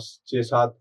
6-7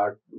8,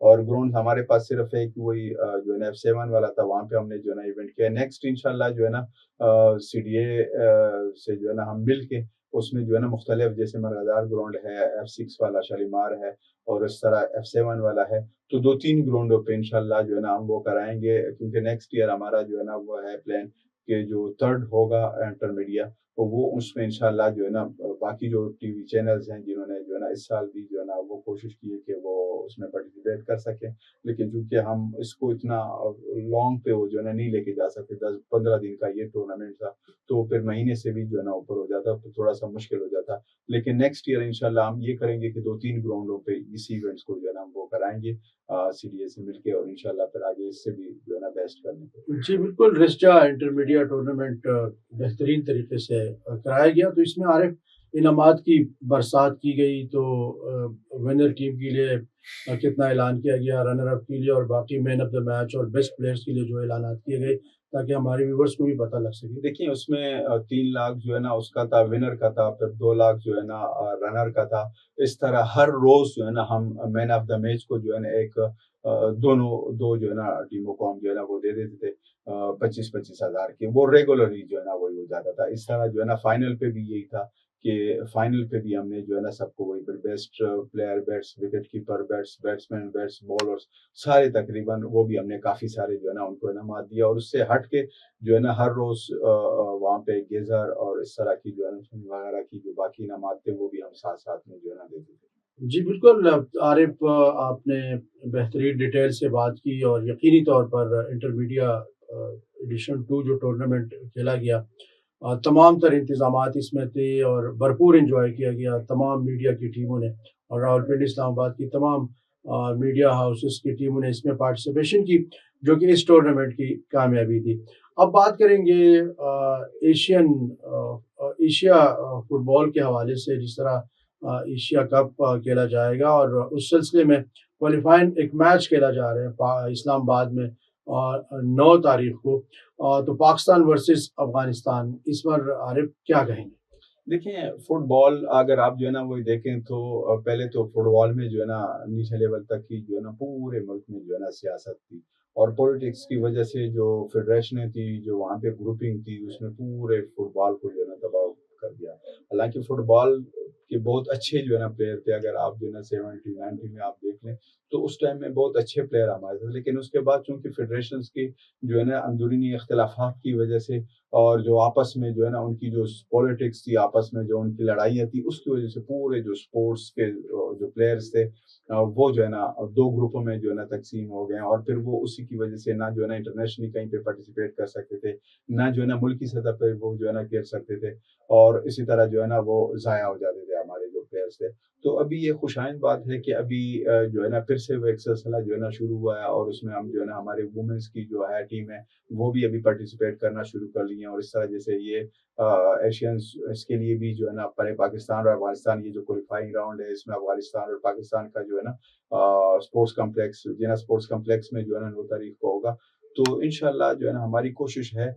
اور گراؤنڈ ہمارے پاس صرف ایک وہی جو ہے نا F7 والا تھا، وہاں پہ ہم نے جو ہے نا ایونٹ کیا. نیکسٹ انشاءاللہ جو ہے نا CDA سے جو ہے نا ہم مل کے اس میں جو ہے نا مختلف جیسے مرغدار گراؤنڈ ہے، F6 والا شالیمار ہے اور اس طرح F7 والا ہے، تو 2-3 گراؤنڈوں پہ انشاءاللہ جو ہے نا ہم وہ کرائیں گے. کیونکہ نیکسٹ ایئر ہمارا جو ہے نا وہ ہے پلان کہ جو تھرڈ ہوگا انٹرمیڈیا تو وہ اس میں انشاءاللہ جو ہے نا باقی جو ٹی وی چینلز ہیں جنہوں نے جو ہے نا اس سال بھی جو ہے نا وہ کوشش کی ہے کہ وہ اس میں پارٹیسپیٹ کر سکیں، لیکن چونکہ ہم اس کو اتنا لانگ پہ وہ جو ہے نا نہیں لے کے جا سکتے، 10-15 دن کا یہ ٹورنامنٹ تھا تو پھر مہینے سے بھی جو ہے نا اوپر ہو جاتا تو تھوڑا سا مشکل ہو جاتا. لیکن نیکسٹ ایئر انشاءاللہ ہم یہ کریں گے کہ 2-3 گراؤنڈوں پہ اس ایونٹس کو جو ہے نا ہم وہ کرائیں گے CDA سے مل کے، اور انشاءاللہ پھر آگے اس سے بھی جو ہے نا بیسٹ کرنے کو. جی بالکل، رسجا انٹرمیڈیا ٹورنامنٹ بہترین طریقے سے کرایا گیا. تو اس میں عارف انعامات کی برسات کی گئی، تو ونر ٹیم کے لیے کتنا اعلان کیا گیا، رنر اپ کے لیے اور باقی مین آف دا میچ اور بیسٹ پلیئرس کے لیے جو اعلانات کیے گئے تاکہ ہمارے ویورس کو بھی پتہ لگ سکے. دیکھیں اس میں 3 لاکھ جو ہے نا اس کا تھا ونر کا تھا، پھر 2 لاکھ جو ہے نا رنر کا تھا. اس طرح ہر روز جو ہے نا ہم مین آف دا میچ کو جو ہے نا ایک دو جو ہے نا ٹیموں کو ہم جو ہے نا وہ دے دیتے تھے 25-25 ہزار کے، وہ ریگولرلی جو ہے نا وہی ہو جاتا تھا. اس طرح جو ہے نا فائنل پہ بھی یہی تھا کہ فائنل پہ بھی ہم نے جو ہے نا سب کو وہی پر best player, bats wicket keeper, batsman, bats bowlers سارے تقریباً وہ بھی ہم نے کافی سارے جو ہے نا ان کو انعامات دیا. اور اس سے ہٹ کے جو ہے نا ہر روز وہاں پہ گیزر اور اس طرح کی جو ہے نا وغیرہ کی جو باقی انعامات تھے وہ بھی ہم ساتھ ساتھ میں جو ہے نا دیتے تھے. جی بالکل عارف، آپ نے بہترین ڈیٹیل سے بات کی اور یقینی طور پر انٹرمیڈیا ایڈیشن 2 جو ٹورنامنٹ کھیلا گیا، تمام تر انتظامات اس میں تھے اور بھرپور انجوائے کیا گیا تمام میڈیا کی ٹیموں نے، اور راولپنڈی اسلام آباد کی تمام میڈیا ہاؤسز کی ٹیموں نے اس میں پارٹیسپیشن کی، جو کہ اس ٹورنامنٹ کی کامیابی تھی. اب بات کریں گے ایشیا فٹ بال کے حوالے سے. جس طرح ایشیا کپ کھیلا جائے گا اور اس سلسلے میں کوالیفائنگ ایک میچ کھیلا جا رہا ہے اسلام آباد میں 9 تاریخ کو، تو پاکستان ورسز افغانستان. اس پر عارف کیا کہیں گے؟ دیکھیں فٹ بال اگر آپ جو ہے نا وہی دیکھیں تو پہلے تو فٹ بال میں جو ہے نا نیچے لیول تک کی جو ہے نا پورے ملک میں جو ہے نا سیاست تھی، اور پولیٹکس کی وجہ سے جو فیڈریشنیں تھی، جو وہاں پہ گروپنگ تھی، اس میں پورے فٹ بال کو جو ہے نا تباہ کر دیا. حالانکہ فٹ بال کے بہت اچھے جو ہے نا پلیئر تھے، اگر آپ جو ہے نا 70-90 میں آپ دیکھ لیں تو اس ٹائم میں بہت اچھے پلیئر ہمارے تھے. لیکن اس کے بعد چونکہ فیڈریشنز کی جو ہے نا اندرونی اختلافات کی وجہ سے اور جو آپس میں جو ہے نا ان کی جو پولیٹکس تھی، آپس میں جو ان کی لڑائیاں تھی، اس کی وجہ سے پورے جو سپورٹس کے جو پلیئرز تھے وہ جو ہے نا 2 گروپوں میں جو ہے نا تقسیم ہو گئے ہیں، اور پھر وہ اسی کی وجہ سے نہ جو ہے نا انٹرنیشنلی کہیں پہ پارٹیسپیٹ کر سکتے تھے، نہ جو ہے نا ملکی سطح پہ وہ جو ہے نا کھیل سکتے تھے، اور اسی طرح جو ہے نا وہ ضائع ہو جاتے تھے ہمارے جو پلیئرز تھے. تو ابھی یہ خوشائند بات ہے کہ ابھی جو ہے نا پھر سے وہ ایک سلسلہ جو ہے نا شروع ہوا ہے، اور اس میں ہم جو ہے نا ہمارے وومنس کی جو ہے ٹیم ہے وہ بھی ابھی پارٹیسپیٹ کرنا شروع کر لی ہیں. اور اس طرح جیسے یہ ایشینز اس کے لیے بھی جو ہے نا پہلے پاکستان اور افغانستان یہ جو کوالیفائنگ راؤنڈ ہے، اس میں افغانستان اور پاکستان کا جو ہے نا اسپورٹس کمپلیکس جینا اسپورٹس کمپلیکس میں جو ہے نا 9 تاریخ کو ہوگا. تو انشاءاللہ جو ہے نا ہماری کوشش ہے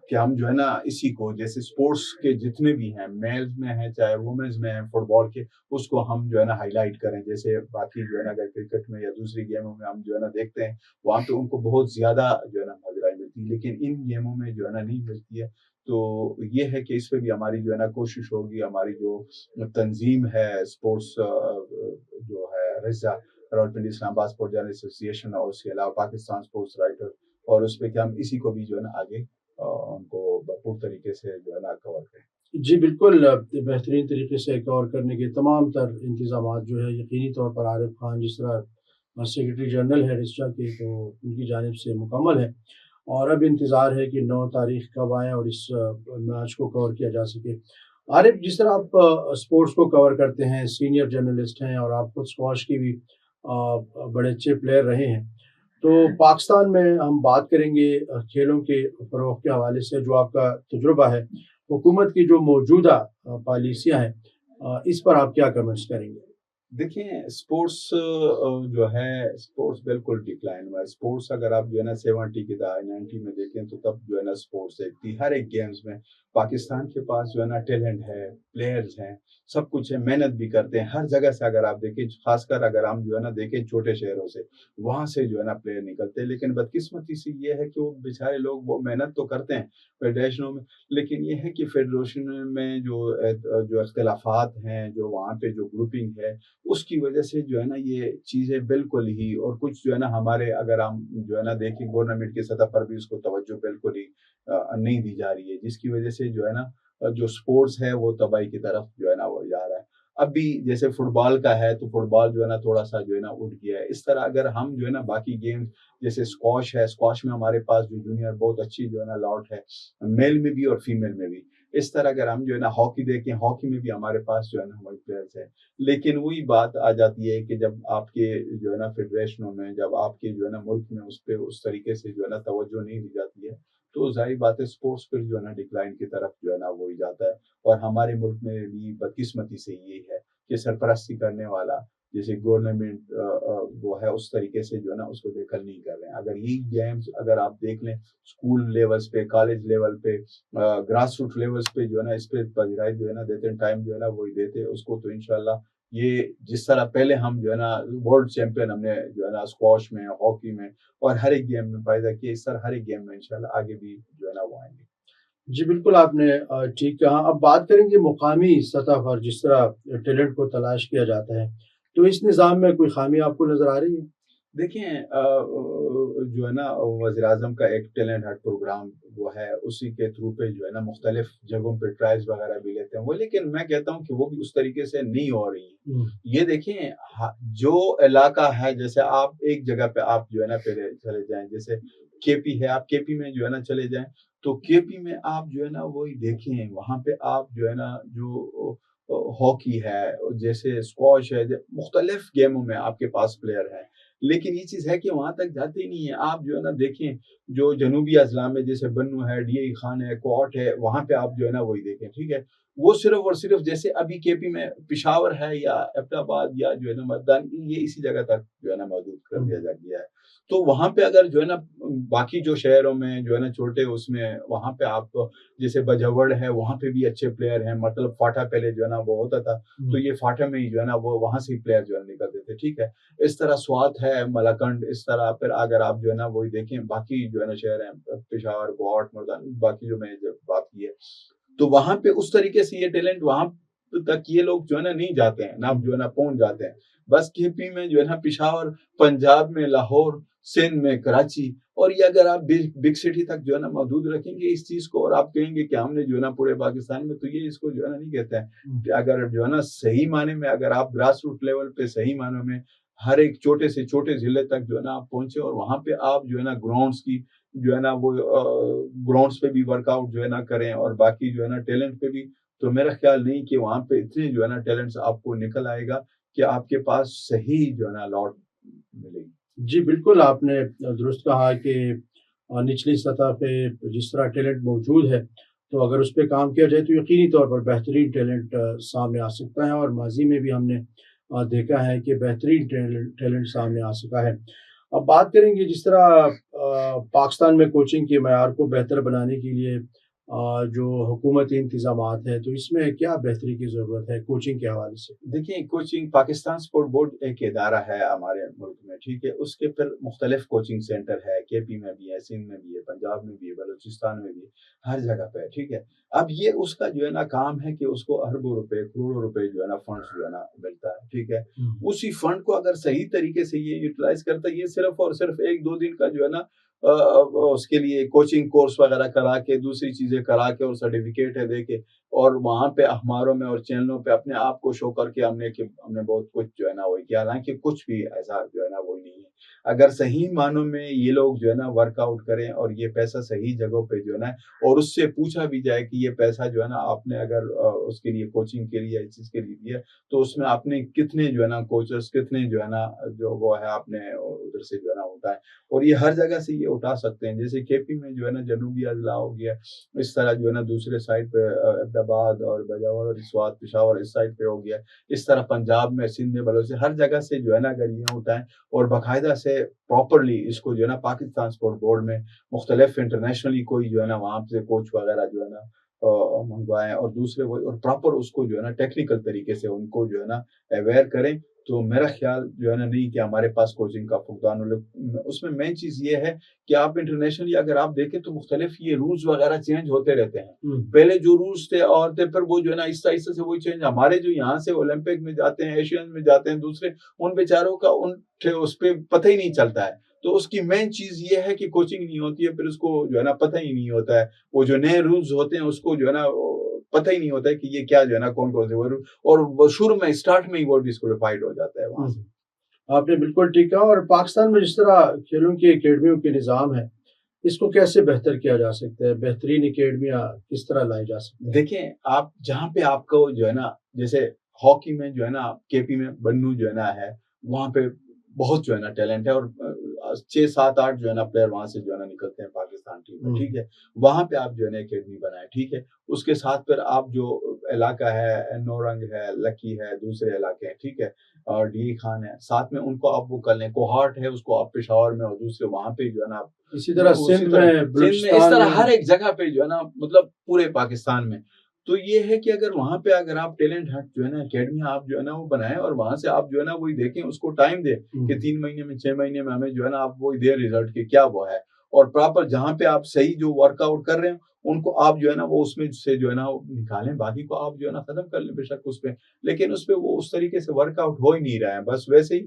کہ ہم جو ہے نا اسی کو جیسے اسپورٹس کے جتنے بھی ہیں، میلز میں ہیں چاہے وومنز میں ہیں فٹ بال کے، اس کو ہم جو ہے نا ہائی لائٹ کریں. جیسے باقی جو ہے نا اگر کرکٹ میں یا دوسری گیموں میں ہم جو ہے نا دیکھتے ہیں وہاں پہ ان کو بہت زیادہ جو ہے نا حاضرائی ملتی ہے، لیکن ان گیموں میں جو ہے نا نہیں ملتی ہے. تو یہ ہے کہ اس پہ بھی ہماری جو ہے نا کوشش ہوگی. ہماری جو تنظیم ہے اسپورٹس جو ہے رضا راولپنڈی اسلام آباد اسپورٹ جرنلسٹ ایسوسی ایشن، اور اس کے علاوہ پاکستان اسپورٹس رائٹر، اور اس پہ کہ ہم اسی کو بھی جو ہے نا آگے ان کو بھرپور طریقے سے جو ہے نا کور کریں. جی بالکل، بہترین طریقے سے کور کرنے کے تمام تر انتظامات جو ہے یقینی طور پر عارف خان جس طرح سیکرٹری جنرل ہے رسٹا کے، تو ان کی جانب سے مکمل ہے. اور اب انتظار ہے کہ 9 تاریخ کب آئے اور اس میچ کو کور کیا جا سکے. عارف، جس طرح آپ اسپورٹس کو کور کرتے ہیں، سینئر جرنلسٹ ہیں اور آپ خود اسکواش کی بھی بڑے اچھے پلیئر رہے ہیں، تو پاکستان میں ہم بات کریں گے کھیلوں کے فروغ کے حوالے سے. جو آپ کا تجربہ ہے، حکومت کی جو موجودہ پالیسیاں ہیں، اس پر آپ کیا کمنٹس کریں گے؟ دیکھیں اسپورٹس جو ہے اسپورٹس بالکل ڈکلائن ہوا ہے. اسپورٹس اگر آپ جو ہے نا 70 کی دہائی 90 میں دیکھیں تو تب جو ہے نا اسپورٹس ایک تھی. ہر ایک گیمز میں پاکستان کے پاس جو ہے نا ٹیلنٹ ہے, پلیئرز ہیں, سب کچھ ہے, محنت بھی کرتے ہیں ہر جگہ سے. اگر آپ دیکھیں خاص کر اگر ہم جو ہے نا دیکھیں چھوٹے شہروں سے, وہاں سے جو ہے نا پلیئر نکلتے ہیں. لیکن بدقسمتی سے یہ ہے کہ وہ بیچارے لوگ وہ محنت تو کرتے ہیں فیڈریشنوں میں, لیکن یہ ہے کہ فیڈریشن میں جو اختلافات ہیں, جو وہاں پہ جو گروپنگ ہے, اس کی وجہ سے جو ہے نا یہ چیزیں بالکل ہی, اور کچھ جو ہے نا ہمارے اگر ہم جو ہے نا دیکھیں گورنمنٹ کی سطح پر بھی اس کو توجہ بالکل ہی نہیں دی جا رہی ہے, جس کی وجہ سے جو ہے نا جو سپورٹس ہے وہ تباہی کی طرف جو ہے نا وہ جا رہا ہے. اب بھی جیسے فٹ بال کا ہے تو فٹ بال جو ہے نا تھوڑا سا جو ہے نا اٹھ گیا ہے. اس طرح اگر ہم جو ہے نا باقی گیمز جیسے اسکواش ہے, اسکواش میں ہمارے پاس جو جونیئر بہت اچھی جو ہے نا لاٹ ہے, میل میں بھی اور فیمیل میں بھی. اس طرح اگر ہم جو ہے نا ہاکی دیکھیں, ہاکی میں بھی ہمارے پاس جو ہے نا ہمارے پلیئرس ہیں. لیکن وہی بات آ جاتی ہے کہ جب آپ کے جو ہے نا فیڈریشنوں میں, جب آپ کے جو ہے نا ملک میں اس پہ اس طریقے سے جو ہے نا توجہ نہیں دی جاتی ہے, تو ظاہر بات ہے اسپورٹس پھر جو ہے نا ڈکلائن کی طرف جو ہے نا وہی جاتا ہے. اور ہمارے ملک میں بھی بدقسمتی سے یہ ہے کہ سرپرستی کرنے والا جیسے گورنمنٹ وہ ہے اس طریقے سے جو ہے نا اس کو دیکھل نہیں کر رہے ہیں. اگر یہ گیمز اگر آپ دیکھ لیں اسکول لیولز پہ, کالج لیول پہ, گراس روٹ لیولز پہ جو ہے نا اس پہ پذیرائی جو ہے نا دیتے ہیں, ٹائم جو ہے نا وہی دیتے اس کو, تو انشاءاللہ یہ جس طرح پہلے ہم جو ہے نا ورلڈ چیمپئن ہم نے جو ہے نا اسکواش میں, ہاکی میں اور ہر ایک گیم میں پیدا کیا, اس طرح ہر ایک گیم میں انشاءاللہ آگے بھی جو ہے نا وہ آئیں گے. جی بالکل آپ نے ٹھیک کہا. اب بات کریں گے مقامی سطح پر جس طرح ٹیلنٹ کو تلاش کیا جاتا ہے, تو اس نظام میں کوئی خامی آپ کو نظر آ رہی ہے؟ دیکھیں جو ہے نا وزیر اعظم کا ایک ٹیلنٹ ہٹ پروگرام وہ ہے, اسی کے تھرو پہ جو ہے نا مختلف جگہوں پہ ٹرائلز وغیرہ بھی لیتے ہیں وہ, لیکن میں کہتا ہوں کہ وہ بھی اس طریقے سے نہیں ہو رہی ہیں. یہ دیکھیں جو علاقہ ہے, جیسے آپ ایک جگہ پہ آپ جو ہے نا پہلے چلے جائیں, جیسے کے پی ہے, آپ کے پی میں جو ہے نا چلے جائیں, تو کے پی میں آپ جو ہے نا وہی دیکھیں, وہاں پہ آپ جو ہے نا جو ہاکی ہے, جیسے اسکواش ہے, مختلف گیموں میں آپ کے پاس پلیئر ہیں, لیکن یہ چیز ہے کہ وہاں تک جاتے نہیں ہیں. آپ جو ہے نا دیکھیں جو جنوبی اضلاع میں جیسے بنو ہے, ڈی اے خان ہے, کوٹ ہے, وہاں پہ آپ جو ہے نا وہی دیکھیں, ٹھیک ہے, وہ صرف اور صرف جیسے ابھی کے پی میں پشاور ہے یا ایبٹ آباد یا جو ہے نا مردان, یہ اسی جگہ تک جو ہے نا موجود کر دیا جا گیا ہے. تو وہاں پہ اگر جو ہے نا باقی جو شہروں میں جو ہے نا چھوٹے اس میں وہاں پہ آپ جیسے بجھوڑ ہے, وہاں پہ بھی اچھے پلیئر ہیں, مطلب فاٹا پہلے جو ہے نا وہ ہوتا تھا, تو یہ فاٹا میں ہی جو ہے نا وہ وہاں سے پلیئر جو ہے نکلتے تھے, ٹھیک ہے. اس طرح سوات ہے, ملاکنڈ, اس طرح پھر اگر آپ جو ہے نا وہی دیکھیں باقی جو ہے نا شہر ہیں پشاور, گوہاٹ, مردان, باقی جو میں نے بات کی ہے, تو وہاں پہ اس طریقے سے یہ ٹیلنٹ وہاں تک یہ لوگ جو ہے نا نہیں جاتے ہیں, نہ جو ہے نا پہنچ جاتے ہیں. بس کے پی میں جو ہے نا پشاور, پنجاب میں لاہور, سندھ میں کراچی, اور یہ اگر آپ بگ سٹی تک جو ہے نا محدود رکھیں گے اس چیز کو, اور آپ کہیں گے کہ ہم نے جو ہے نا پورے پاکستان میں, تو یہ اس کو جو ہے نا نہیں کہتے ہیں. اگر جو ہے نا صحیح معنی میں اگر آپ گراس روٹ لیول پہ صحیح معنوں میں ہر ایک چھوٹے سے چھوٹے ضلع تک جو ہے نا آپ پہنچے, اور وہاں پہ آپ جو ہے نا گراؤنڈس کی جو ہے نا وہ گراؤنڈس پہ بھی ورک آؤٹ جو ہے نا کریں, اور باقی جو ہے نا ٹیلنٹ پہ بھی, تو میرا خیال نہیں کہ وہاں پہ اتنے جو ہے نا ٹیلنٹس آپ کو نکل آئے گا کہ آپ کے پاس صحیح جو ہے نا لاٹ ملے گی. جی بالکل آپ نے درست کہا کہ نچلی سطح پہ جس طرح ٹیلنٹ موجود ہے, تو اگر اس پہ کام کیا جائے تو یقینی طور پر بہترین ٹیلنٹ سامنے آ سکتا ہے, اور ماضی میں بھی ہم نے دیکھا ہے کہ بہترین ٹیلنٹ سامنے آ سکا ہے. اب بات کریں گے جس طرح پاکستان میں کوچنگ کے معیار کو بہتر بنانے کے لیے جو حکومتی انتظامات ہیں, تو اس میں کیا بہتری کی ضرورت ہے کوچنگ کے حوالے سے؟ دیکھیں کوچنگ, پاکستان اسپورٹ بورڈ ایک ادارہ ہے ہمارے ملک میں, ٹھیک ہے, اس کے پھر مختلف کوچنگ سینٹر ہے, کے پی میں بھی ہے, سندھ میں بھی ہے, پنجاب میں بھی ہے, بلوچستان میں بھی ہے, ہر جگہ پہ ہے, ٹھیک ہے. اب یہ اس کا جو ہے نا کام ہے کہ اس کو اربوں روپے, کروڑوں روپے جو ہے نا فنڈس جو ہے نا ملتا ہے, ٹھیک ہے. اسی فنڈ کو اگر صحیح طریقے سے یہ یوٹیلائز کرتا ہے, یہ صرف اور صرف ایک دو دن کا جو ہے نا اس کے لیے کوچنگ کورس وغیرہ کرا کے, دوسری چیزیں کرا کے, اور سرٹیفکیٹ ہے دے کے, اور وہاں پہ اخباروں میں اور چینلوں پہ اپنے آپ کو شو کر کے ہم نے بہت کچھ جو ہے نا وہی کیا, حالانکہ کچھ بھی ایسا جو ہے نا وہی نہیں ہے. اگر صحیح معنوں میں یہ لوگ جو ہے نا ورک آؤٹ کریں, اور یہ پیسہ صحیح جگہوں پہ جو ہے نا, اور اس سے پوچھا بھی جائے کہ یہ پیسہ جو ہے نا آپ نے اگر اس کے لیے کوچنگ کے لیے اس چیز کے لیے دیا, تو اس میں آپ نے کتنے جو ہے نا کوچز, کتنے جو ہے نا جو وہ ہے آپ نے ادھر سے جو ہے نا ہوتا ہے, اور یہ ہر جگہ سے یہ اٹھا سکتے ہیں. جیسے کے پی میں جو ہے نا جنوبی اضلاع ہو گیا, اس طرح جو ہے نا دوسرے سائڈ پہ عبد آباد اور بجاور اور سوات پشاور اس سائڈ پہ ہو گیا, اس طرح پنجاب میں سندھ میں بلوچ ہر جگہ سے جو ہے نا اگر یہ اٹھائیں اور باقاعدہ سے پراپرلی اس کو جو ہے نا پاکستان اسپورٹ بورڈ میں مختلف انٹرنیشنلی کوئی جو ہے نا وہاں سے کوچ وغیرہ جو ہے نا منگوائیں اور دوسرے اور پراپر اس کو جو ہے نا ٹیکنیکل طریقے سے ان کو جو ہے نا اویئر کریں, تو میرا خیال جو ہے نا نہیں کہ ہمارے پاس کوچنگ کا فقدان ہو. اس میں مین چیز یہ ہے کہ آپ انٹرنیشنلی اگر آپ دیکھیں تو مختلف یہ رولز وغیرہ چینج ہوتے رہتے ہیں. پہلے جو رولز تھے اور تھے پھر وہ جو ہے نا آہستہ آہستہ سے وہی چینج. ہمارے جو یہاں سے اولمپک میں جاتے ہیں, ایشین میں جاتے ہیں دوسرے, ان بیچاروں کا اس پہ پتہ ہی نہیں چلتا ہے. تو اس کی مین چیز یہ ہے کہ کوچنگ نہیں ہوتی ہے, پھر اس کو جو ہے نا پتہ ہی نہیں ہوتا ہے. وہ جو نئے رولز ہوتے ہیں اس کو جو ہے نا پتہ ہی نہیں ہوتا ہے کہ یہ کیا جو ہے نا کون کون سے رول, اور شروع میں اسٹارٹ میں ہی وہ ڈسکوالیفائڈ ہو جاتا ہے وہاں سے. آپ نے بالکل ٹھیک کہا. اور پاکستان میں جس طرح کھیلوں کی اکیڈمیوں کے نظام ہے, اس کو کیسے بہتر کیا جا سکتا ہے؟ بہترین اکیڈمیاں کس طرح لائی جا سکتی ہیں؟ دیکھیں آپ جہاں پہ آپ کو جو ہے نا جیسے ہاکی میں جو ہے نا کے پی میں بنو جو ہے نا ہے, وہاں پہ بہت جو ہے نا ٹیلنٹ ہے, اور 6-7-8 جو ہے نا پلیئر وہاں سے جو ہے نا نکلتے ہیں پاکستان ٹیم میں. ٹھیک ہے, وہاں پہ آپ جو ہے نا اکیڈمی بنائیں. ٹھیک ہے, اس کے ساتھ پھر آپ جو علاقہ ہے نورنگ ہے, لکی ہے, دوسرے علاقے ہیں, ٹھیک ہے, اور ڈی خان ہے, ساتھ میں ان کو آپ وہ کر لیں. کوہاٹ ہے, اس کو آپ پشاور میں اور دوسرے وہاں پہ جو ہے نا اسی طرح سندھ میں, اس طرح ہر ایک جگہ پہ جو ہے نا مطلب پورے پاکستان میں. تو یہ ہے کہ اگر وہاں پہ اگر آپ ٹیلنٹ ہٹ جو ہے نا اکیڈمی آپ جو ہے نا وہ بنائیں, اور وہاں سے آپ جو ہے نا وہی دیکھیں, اس کو ٹائم دیں کہ 3 مہینے میں 6 مہینے میں ہمیں جو ہے نا آپ وہی دیں ریزلٹ کہ کیا وہ ہے, اور پراپر جہاں پہ آپ صحیح جو ورک آؤٹ کر رہے ہیں ان کو آپ جو ہے نا وہ اس میں سے جو ہے نا نکالیں, باقی کو آپ جو ہے نا ختم کر لیں بے شک اس پہ, لیکن اس پہ وہ اس طریقے سے ورک آؤٹ ہو ہی نہیں رہا ہے. بس ویسے ہی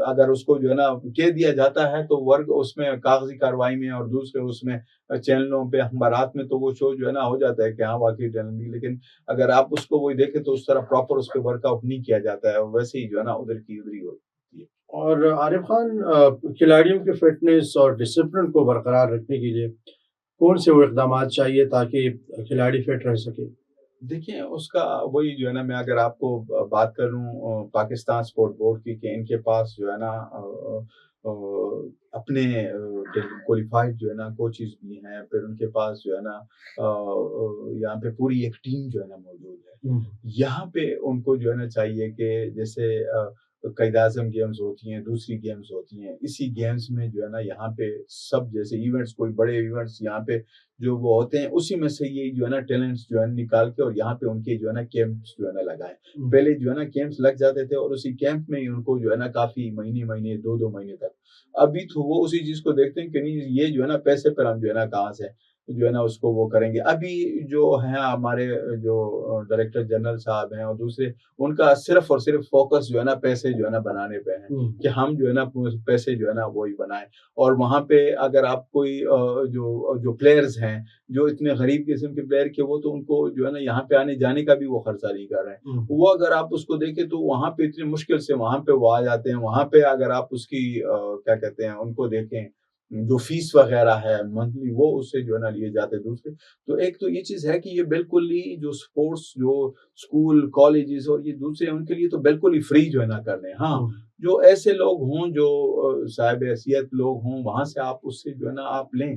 اگر اس کو جو ہے نا کہہ دیا جاتا ہے تو ورک اس میں کاغذی کاروائی میں اور دوسرے اس میں چینلوں پہ اخبارات میں تو وہ شو جو ہے نا ہو جاتا ہے کہ ہاں واقعی ٹیلنٹ نہیں, لیکن اگر آپ اس کو وہی دیکھیں تو اس طرح پراپر اس پہ ورک آؤٹ نہیں کیا جاتا ہے, ویسے ہی جو ہے نا ادھر کی ادھر ہی ہوتی ہے. اور عارف خان, کھلاڑیوں کی فٹنس اور ڈسپلن کو برقرار رکھنے کے لیے کون سے وہ اقدامات چاہیے تاکہ کھلاڑی فٹ رہ سکے؟ دیکھیں اس کا وہی جو ہے نا, میں اگر آپ کو بات کروں پاکستان اسپورٹ بورڈ کی, کہ ان کے پاس جو ہے نا اپنے کوالیفائڈ جو ہے نا کوچز بھی ہیں, پھر ان کے پاس جو ہے نا یہاں پہ پوری ایک ٹیم جو ہے نا موجود ہے. یہاں پہ ان کو جو ہے نا چاہیے کہ جیسے قائد اعظم گیمز ہوتی ہیں, دوسری گیمز ہوتی ہیں, اسی گیمز میں جو ہے نا یہاں پہ سب جیسے ایونٹس, کوئی بڑے ایونٹس یہاں پہ جو وہ ہوتے ہیں, اسی میں سے یہ جو ہے نا ٹیلنٹس جو ہے نکال کے اور یہاں پہ ان کے جو ہے نا کیمپس جو ہے نا لگائیں. پہلے جو ہے نا کیمپس لگ جاتے تھے اور اسی کیمپ میں ہی ان کو جو ہے نا کافی مہینے 2 مہینے تک, ابھی تو وہ اسی چیز کو دیکھتے ہیں کہ نہیں یہ جو ہے نا پیسے پر ہم جو ہے نا کہاں سے جو ہے نا اس کو وہ کریں گے. ابھی جو ہیں ہمارے جو ڈائریکٹر جنرل صاحب ہیں اور دوسرے, ان کا صرف اور صرف فوکس جو ہے نا پیسے جو ہے نا بنانے پہ ہے کہ ہم جو ہے نا پیسے جو ہے نا وہی بنائیں. اور وہاں پہ اگر آپ کوئی جو پلیئرز ہیں جو اتنے غریب قسم کے پلیئر کے, وہ تو ان کو جو ہے نا یہاں پہ آنے جانے کا بھی وہ خرچہ نہیں کر رہے ہیں. وہ اگر آپ اس کو دیکھیں تو وہاں پہ اتنی مشکل سے وہاں پہ وہ آ جاتے ہیں. وہاں پہ اگر آپ اس کی کیا کہتے ہیں ان کو دیکھیں جو فیس وغیرہ ہے منتھلی, وہ اس سے جو ہے نا لیے جاتے ہیں دوسرے. تو ایک تو یہ چیز ہے کہ یہ بالکل ہی جو سپورٹس جو اسکول کالجز اور یہ دوسرے ان کے لیے تو بالکل ہی فری جو ہے نا کر رہے ہیں. ہاں, جو ایسے لوگ ہوں جو صاحب حیثیت لوگ ہوں, وہاں سے آپ اس سے جو ہے نا آپ لیں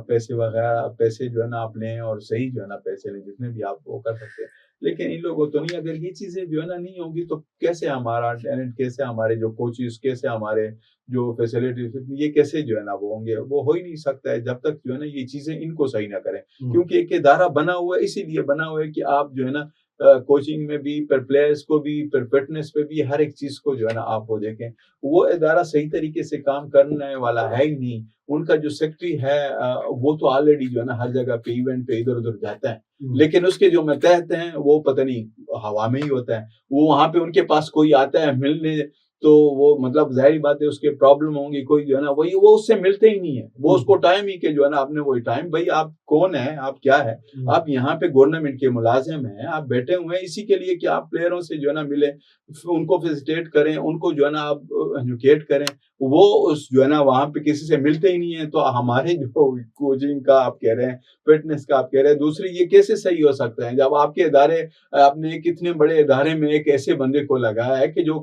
پیسے وغیرہ, پیسے جو ہے نا آپ لیں اور صحیح جو ہے نا پیسے لیں جتنے بھی آپ وہ کر سکتے ہیں. لیکن ان لوگوں تو نہیں, اگر یہ چیزیں جو ہے نا نہیں ہوگی تو کیسے ہمارا ٹیلنٹ, کیسے ہمارے جو کوچز, کیسے ہمارے جو فیسلٹیز, یہ کیسے جو ہے نا وہ ہوں گے؟ وہ ہو ہی نہیں سکتا ہے جب تک جو ہے نا یہ چیزیں ان کو صحیح نہ کریں. کیونکہ ایک ادارہ بنا ہوا ہے, اسی لیے بنا ہوا ہے کہ آپ جو ہے نا کوچنگ میں بھی, پھر پلیئرس کو بھی, پھر فٹنس پہ بھی, ہر ایک چیز کو جو ہے نا آپ وہ دیکھیں. وہ ادارہ صحیح طریقے سے کام کرنے والا ہے ہی نہیں. ان کا جو سیکٹری ہے وہ تو آلریڈی جو ہے نا ہر جگہ پہ ایونٹ پہ ادھر ادھر جاتا ہے, لیکن اس کے جو ماتحت ہیں وہ پتہ نہیں ہوا میں ہی ہوتا ہے. وہ وہاں پہ ان کے پاس کوئی آتا ہے ملنے, تو وہ مطلب ظاہری بات ہے اس کے پرابلم ہوں گی, کوئی جو ہے نا وہی وہ اس سے ملتے ہی نہیں ہے. وہ اس کو ٹائم ہی کہ جو ہے نا آپ نے وہی ٹائم, بھائی آپ کون ہیں, آپ کیا ہے, آپ یہاں پہ گورنمنٹ کے ملازم ہیں, آپ بیٹھے ہوئے ہیں اسی کے لیے کہ آپ پلیئروں سے جو ہے نا ملیں, ان کو فیسیلیٹیٹ کریں, ان کو جو ہے نا آپ ایجوکیٹ کریں. وہ اس جو ہے نا وہاں پہ کسی سے ملتے ہی نہیں ہے. تو ہمارے جو کوچنگ کا آپ کہہ رہے ہیں, فٹنس کا آپ کہہ رہے ہیں, دوسری یہ کیسے صحیح ہو سکتا ہے جب آپ کے ادارے, آپ نے کتنے بڑے ادارے میں ایک ایسے بندے کو لگایا ہے کہ جو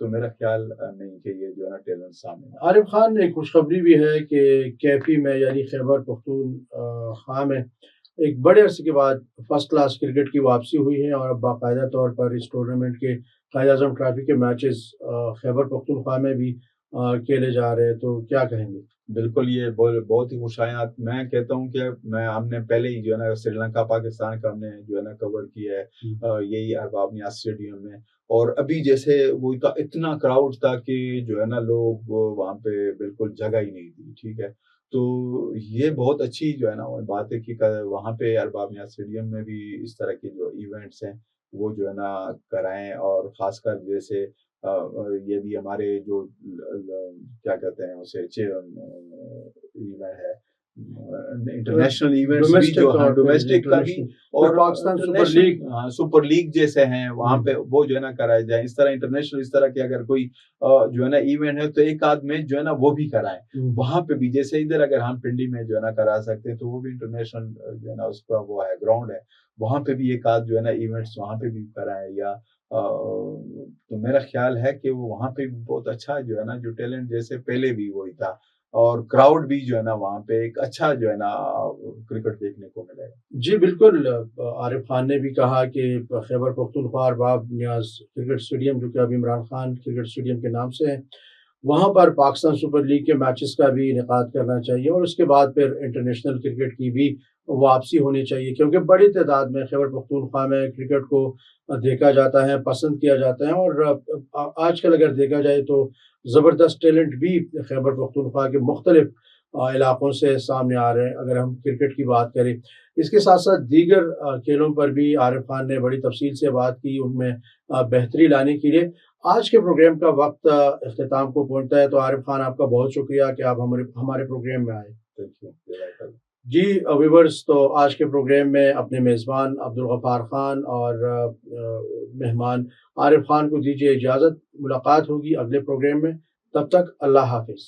تو میرا خیال نہیں کہ یہ جو ہے نا ٹیلنٹ سامنے آئے۔ عارف خان ایک خوشخبری بھی ہے کہ کیپی میں یعنی خیبر پختونخوا میں ایک بڑے عرصے کے بعد فرسٹ کلاس کرکٹ کی واپسی ہوئی ہے اور اب باقاعدہ طور پر اس ٹورنامنٹ کے قائد اعظم ٹرافی کے میچز خیبر پختونخوا میں بھی کھیلے جا رہے ہیں، تو کیا کہیں گے؟ بالکل، یہ بہت ہی خوشایات، میں کہتا ہوں کہ ہم نے پہلے ہی جو ہے نا سری لنکا پاکستان کا ہم نے جو ہے نا کور کیا ہے یہی ارباب نیاز اسٹیڈیم میں، اور ابھی جیسے وہ اتنا کراؤڈ تھا کہ جو ہے نا لوگ وہاں پہ بالکل جگہ ہی نہیں تھی، ٹھیک ہے، تو یہ بہت اچھی جو ہے نا بات ہے کہ وہاں پہ ارباب نیاز اسٹیڈیم میں بھی اس طرح کے جو ایونٹس ہیں وہ جو ہے نا کرائیں، اور خاص کر جیسے یہ بھی ہمارے جو کیا کہتے ہیں اسے ایونٹ ہے انٹرنیشنل ایونٹس بھی جو ہیں ڈومیسٹک کا بھی، اور Pakistan super league, super league جیسے ہیں وہاں پہ وہ جو ہے نا کرائے جائیں، اس طرح انٹرنیشنل اس طرح کے اگر کوئی جو ہے نا ایونٹ ہے تو ایک آدھ میچ جو ہے نا وہ بھی کرائیں وہاں پہ بھی، جیسے ادھر اگر ہم پنڈی میں جو ہے نا کرا سکتے ہیں تو وہ بھی انٹرنیشنل جو ہے نا اس کا وہ ہے گراؤنڈ ہے وہاں پہ بھی ایک آدھ جو ہے نا ایونٹس وہاں پہ بھی کرائیں، یا تو میرا خیال ہے کہ وہ وہاں پہ بہت اچھا جو ہے نا جو ٹیلنٹ جیسے پہلے بھی وہی تھا، اور کراؤڈ بھی جو ہے نا وہاں پہ ایک اچھا جو ہے نا کرکٹ دیکھنے کو ملے گا۔ جی بالکل، عارف خان نے بھی کہا کہ خیبر پختونخوا ارباب نیاز کرکٹ اسٹیڈیم جو کہ اب عمران خان کرکٹ اسٹیڈیم کے نام سے ہے، وہاں پر پاکستان سپر لیگ کے میچز کا بھی انعقاد کرنا چاہیے، اور اس کے بعد پھر انٹرنیشنل کرکٹ کی بھی واپسی ہونی چاہیے، کیونکہ بڑی تعداد میں خیبر پختونخوا میں کرکٹ کو دیکھا جاتا ہے، پسند کیا جاتا ہے، اور آج کل اگر دیکھا جائے تو زبردست ٹیلنٹ بھی خیبر پختونخوا کے مختلف علاقوں سے سامنے آ رہے ہیں اگر ہم کرکٹ کی بات کریں۔ اس کے ساتھ ساتھ دیگر کھیلوں پر بھی عارف خان نے بڑی تفصیل سے بات کی، ان میں بہتری لانے کے لیے۔ آج کے پروگرام کا وقت اختتام کو پہنچتا ہے، تو عارف خان آپ کا بہت شکریہ کہ آپ ہمارے پروگرام میں آئے۔ جی ویورز، تو آج کے پروگرام میں اپنے میزبان عبدالغفار خان اور مہمان عارف خان کو دیجیے اجازت، ملاقات ہوگی اگلے پروگرام میں، تب تک اللہ حافظ۔